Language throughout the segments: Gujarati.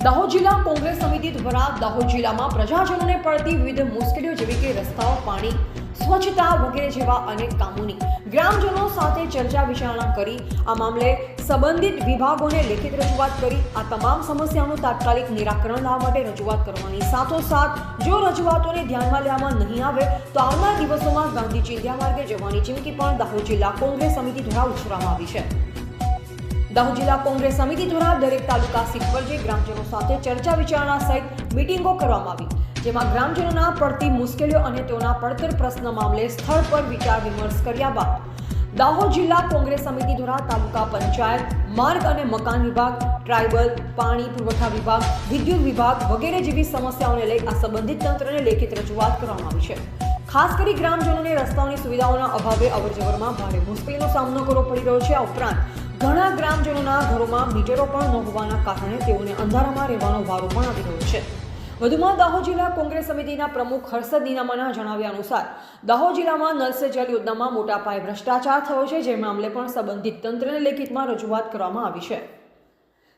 દાહોદ જિલ્લા કોંગ્રેસ સમિતિ દ્વારા દાહોદ જિલ્લામાં પ્રજાજનોને પડતી વિવિધ મુશ્કેલીઓ જેવી કે રસ્તાઓ, પાણી, સ્વચ્છતા વગેરે જેવા અનેક કામોની ગ્રામજનો સાથે ચર્ચા વિચારણા કરી આ મામલે સંબંધિત વિભાગોને લેખિત રજૂઆત કરી આ તમામ સમસ્યાઓનું તાત્કાલિક નિરાકરણ લાવવા માટે રજૂઆત કરવાની સાથોસાથ જો રજૂઆતોને ધ્યાનમાં લેવામાં નહીં આવે તો આવનાર દિવસોમાં ગાંધી ચિંધ્યા માર્ગે જવાની ચીમકી પણ દાહોદ જિલ્લા કોંગ્રેસ સમિતિ દ્વારા ઉચ્ચારવામાં આવી છે। દાહોદ જિલ્લા કોંગ્રેસ સમિતિ દ્વારા દરેક તાલુકા સીટ પર જઈ ગ્રામજનો સાથે ચર્ચા વિચારણા સહિત મીટિંગો કરવામાં આવી જેમાં ગ્રામજનોના પડતી મુશ્કેલીઓ અને તેઓના પડતર પ્રશ્ન મામલે સ્થળ પર વિચાર વિમર્શ કર્યા બાદ દાહોદ જિલ્લા કોંગ્રેસ સમિતિ દ્વારા તાલુકા પંચાયત, માર્ગ અને મકાન વિભાગ, ટ્રાઇબલ, પાણી પુરવઠા વિભાગ, વિદ્યુત વિભાગ વગેરે જેવી સમસ્યાઓને લઈ આ સંબંધિત તંત્રને લેખિત રજૂઆત કરવામાં આવી છે। ખાસ કરી ગ્રામજનોને રસ્તાઓની સુવિધાઓના અભાવે અવરજવરમાં ભારે મુશ્કેલીનો સામનો કરવો પડી રહ્યો છે। આ ઉપરાંત ઘણા ગ્રામજનોના ઘરોમાં મીટરો પણ ન હોવાના કારણે તેઓને અંધારામાં રહેવાનો વારો પણ આવી રહ્યો છે। વધુમાં દાહોદ જિલ્લા કોંગ્રેસ સમિતિના પ્રમુખ હર્ષદ નીનામાના જણાવ્યા અનુસાર દાહોદ જિલ્લામાં નલ સે જલ યોજનામાં મોટા પાયે ભ્રષ્ટાચાર થયો છે જે મામલે પણ સંબંધિત તંત્રને લેખિતમાં રજૂઆત કરવામાં આવી છે।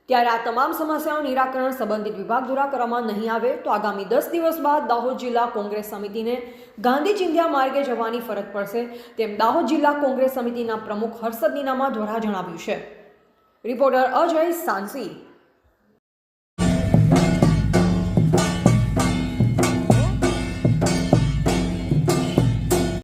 ત્યારે આ તમામ સમસ્યાઓનું નિરાકરણ સંબંધિત વિભાગ દ્વારા કરવામાં નહીં આવે તો આગામી 10 દિવસ બાદ દાહોદ જિલ્લા કોંગ્રેસ સમિતિને ગાંધી ચિંધ્યા માર્ગે જવાની ફરજ પડશે તેમ દાહોદ જિલ્લા કોંગ્રેસ સમિતિના પ્રમુખ હર્ષદ નીનામા દ્વારા જણાવ્યું છે। રિપોર્ટર અજય સાંસી।